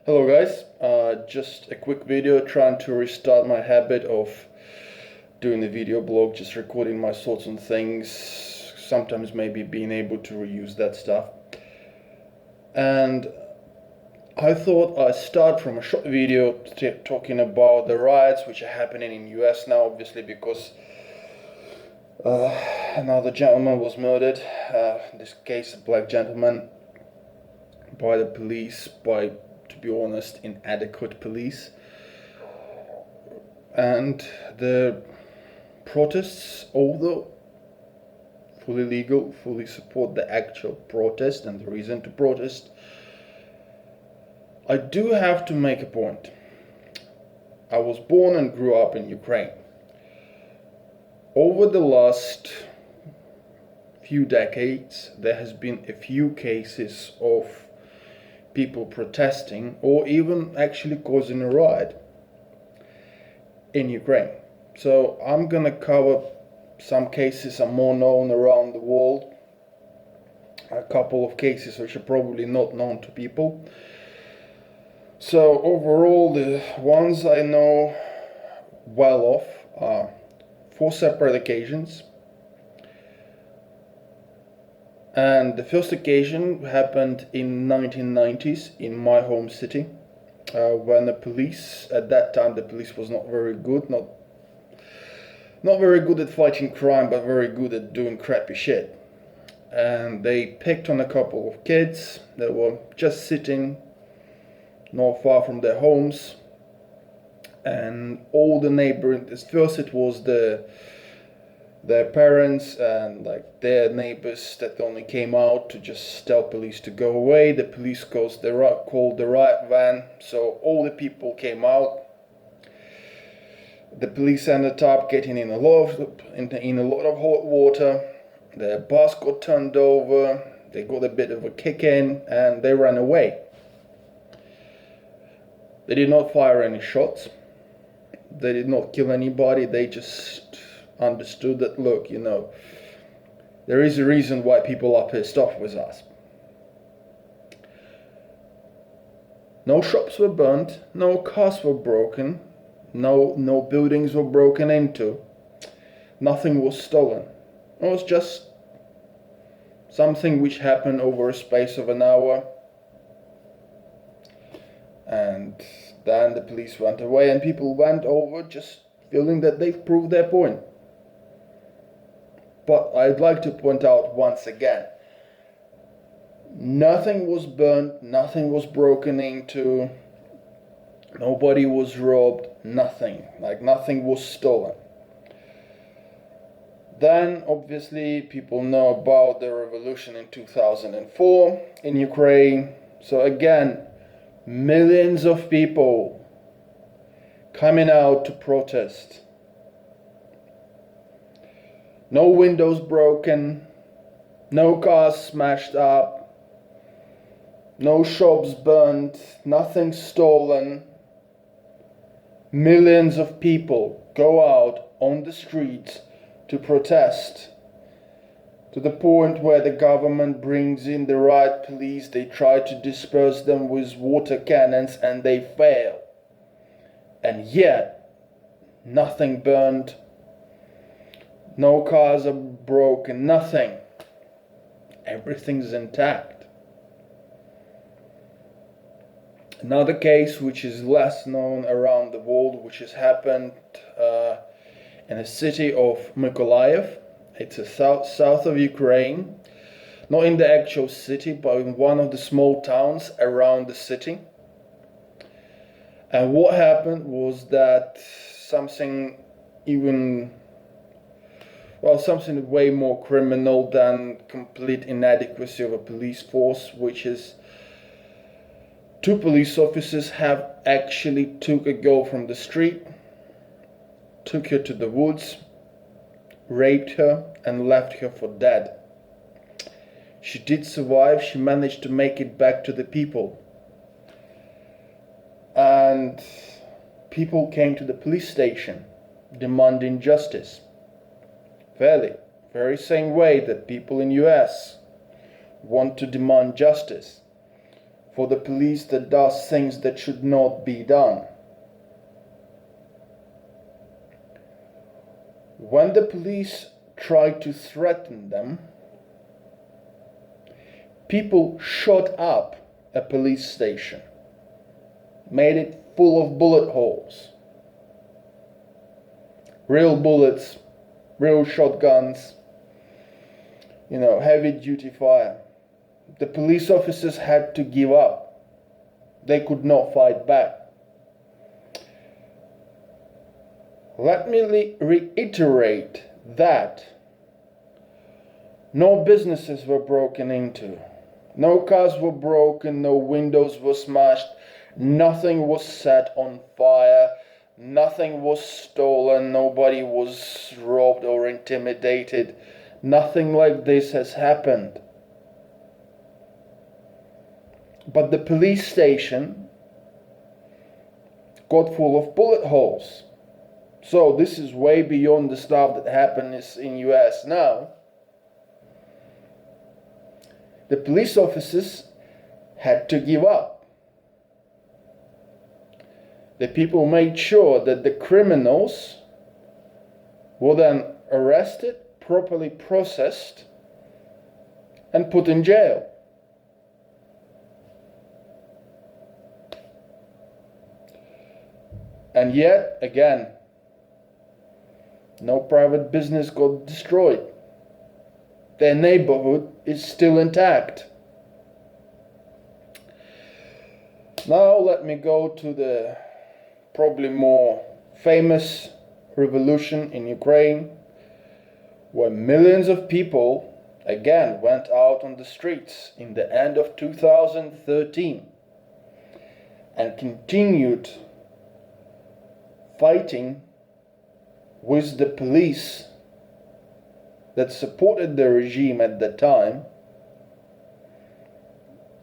Hello guys, just a quick video trying to restart my habit of doing the video blog, just recording my thoughts on things, sometimes maybe being able to reuse that stuff. And I thought I'd start from a short video talking about the riots which are happening in US now, obviously because another gentleman was murdered, in this case a black gentleman, by the police, by, to be honest, inadequate police. And the protests, although fully legal, fully support the actual protest and the reason to protest, I do have to make a point. I was born and grew up in Ukraine. Over the last few decades, there has been a few cases of people protesting or even actually causing a riot in Ukraine. So I'm gonna cover some cases are more known around the world, a couple of cases which are probably not known to people. So overall, the ones I know well of are 4 separate occasions. And the first occasion happened in 1990s in my home city, when the police, at that time the police was not very good, not very good at fighting crime, but very good at doing crappy shit. And they picked on a couple of kids that were just sitting not far from their homes, and all the neighboring, at first it was their parents and like their neighbors that only came out to just tell police to go away. The police called the riot van, so all the people came out. The police ended up getting in a lot of hot water. Their bus got turned over. They got a bit of a kick in and they ran away. They did not fire any shots. They did not kill anybody. They just understood that, look, there is a reason why people are pissed off with us. No shops were burnt, no cars were broken, no buildings were broken into, nothing was stolen. It was just something which happened over a space of an hour, and then the police went away and people went over just feeling that they've proved their point. But I'd like to point out once again, nothing was burnt, nothing was broken into, nobody was robbed, nothing was stolen. Then obviously people know about the revolution in 2004 in Ukraine. So again, millions of people coming out to protest. No windows broken, no cars smashed up, no shops burned, nothing stolen. Millions of people go out on the streets to protest, to the point where the government brings in the riot police. They try to disperse them with water cannons and they fail. And yet, nothing burned, no cars are broken, nothing. Everything's intact. Another case which is less known around the world, which has happened in the city of Mykolaiv. It's a south of Ukraine, not in the actual city, but in one of the small towns around the city. And what happened was that something way more criminal than complete inadequacy of a police force, which is 2 police officers have actually took a girl from the street, took her to the woods, raped her and left her for dead. She did survive, she managed to make it back to the people. And people came to the police station demanding justice. Very same way that people in US want to demand justice for the police that does things that should not be done. When the police tried to threaten them, people shot up a police station, made it full of bullet holes. Real bullets, real shotguns, heavy duty fire. The police officers had to give up. They could not fight back. Let me reiterate that no businesses were broken into, no cars were broken, no windows were smashed, nothing was set on fire, nothing was stolen, nobody was robbed or intimidated. Nothing like this has happened. But the police station got full of bullet holes. So this is way beyond the stuff that happens in US now. The police officers had to give up. The people made sure that the criminals were then arrested, properly processed, and put in jail. And yet, again, no private business got destroyed. Their neighborhood is still intact. Now let me go to the probably more famous revolution in Ukraine, where millions of people again went out on the streets in the end of 2013 and continued fighting with the police that supported the regime at the time,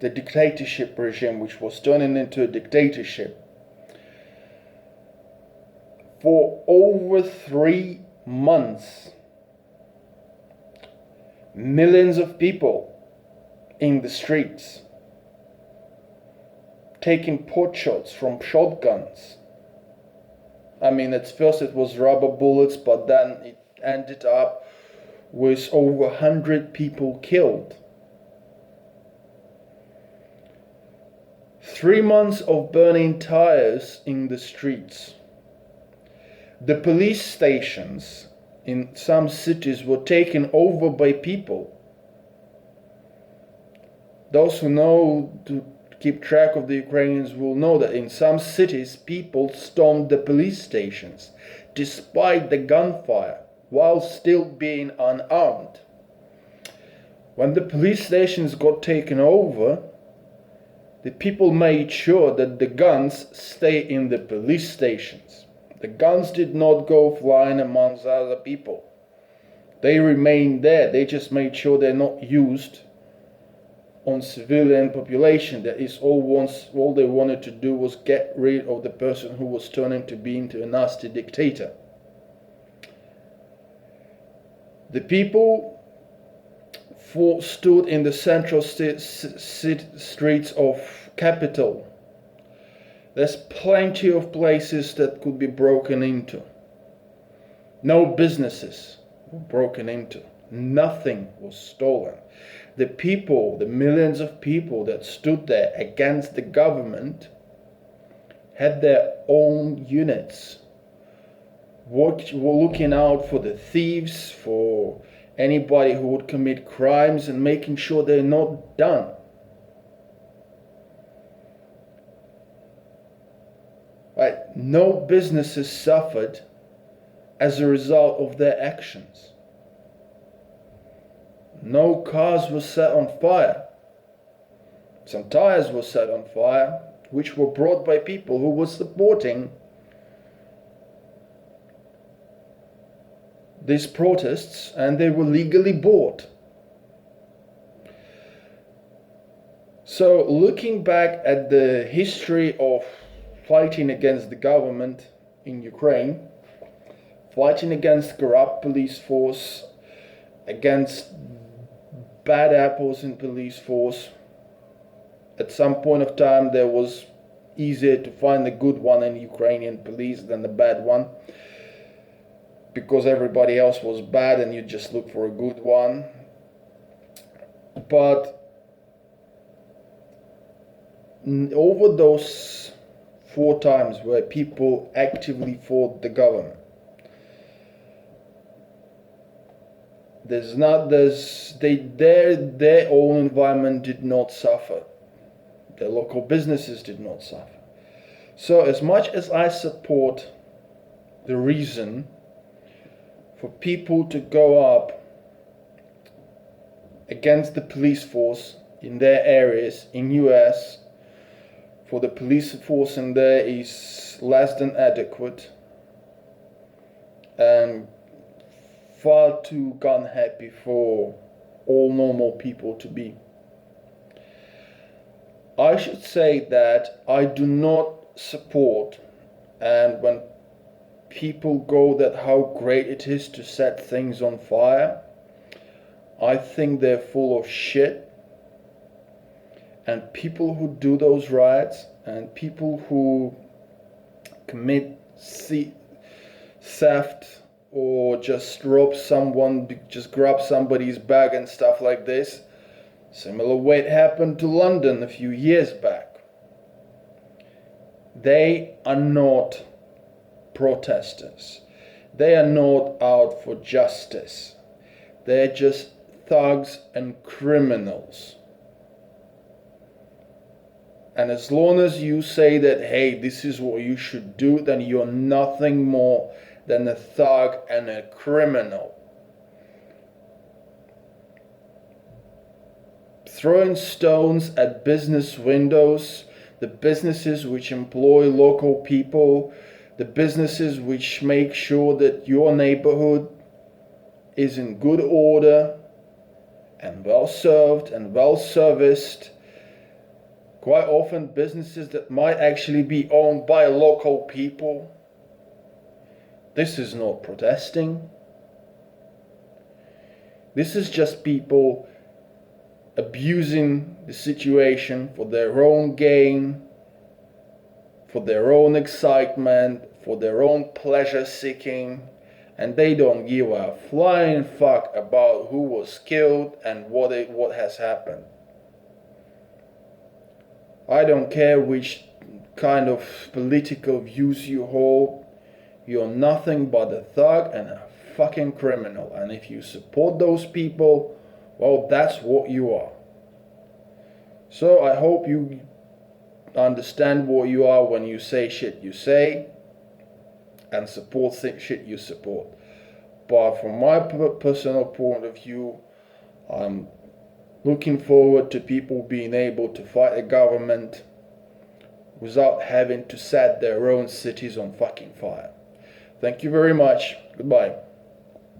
the dictatorship regime, which was turning into a dictatorship. For over 3 months, millions of people in the streets, taking pot shots from shotguns. I mean, at first it was rubber bullets, but then it ended up with over 100 people killed. 3 months of burning tires in the streets. The police stations in some cities were taken over by people. Those who know to keep track of the Ukrainians will know that in some cities people stormed the police stations despite the gunfire while still being unarmed. When the police stations got taken over, the people made sure that the guns stay in the police stations. The guns did not go flying amongst other people. They remained there. They just made sure they're not used on civilian population. That is all they wanted to do was get rid of the person who was turning to be into a nasty dictator. The people stood in the central streets of capital. There's plenty of places that could be broken into. No businesses were broken into. Nothing was stolen. The people, the millions of people that stood there against the government, had their own units, were looking out for the thieves, for anybody who would commit crimes, and making sure they're not done. Right? No businesses suffered as a result of their actions. No cars were set on fire. Some tires were set on fire, which were brought by people who were supporting these protests, and they were legally bought. So looking back at the history of fighting against the government in Ukraine, fighting against corrupt police force, against bad apples in police force, at some point of time there was easier to find the good one in Ukrainian police than the bad one, because everybody else was bad and you just look for a good one. But over those 4 times where people actively fought the government, their own environment did not suffer. Their local businesses did not suffer. So as much as I support the reason for people to go up against the police force in their areas in US, for the police force in there is less than adequate and far too gun happy for all normal people to be. I should say that I do not support, and when people go that how great it is to set things on fire, I think they're full of shit. And people who do those riots and people who commit theft or just rob someone, just grab somebody's bag and stuff like this, similar way it happened to London a few years back. They are not protesters. They are not out for justice. They're just thugs and criminals. And as long as you say that, hey, this is what you should do, then you're nothing more than a thug and a criminal. Throwing stones at business windows, the businesses which employ local people, the businesses which make sure that your neighborhood is in good order and well served and well serviced. Quite often businesses that might actually be owned by local people. This is not protesting. This is just people abusing the situation for their own gain, for their own excitement, for their own pleasure seeking, and they don't give a flying fuck about who was killed and what has happened. I don't care which kind of political views you hold, you're nothing but a thug and a fucking criminal. And if you support those people, well, that's what you are. So I hope you understand what you are when you say shit you say and support shit you support. But from my personal point of view, I'm looking forward to people being able to fight a government without having to set their own cities on fucking fire. Thank you very much. Goodbye.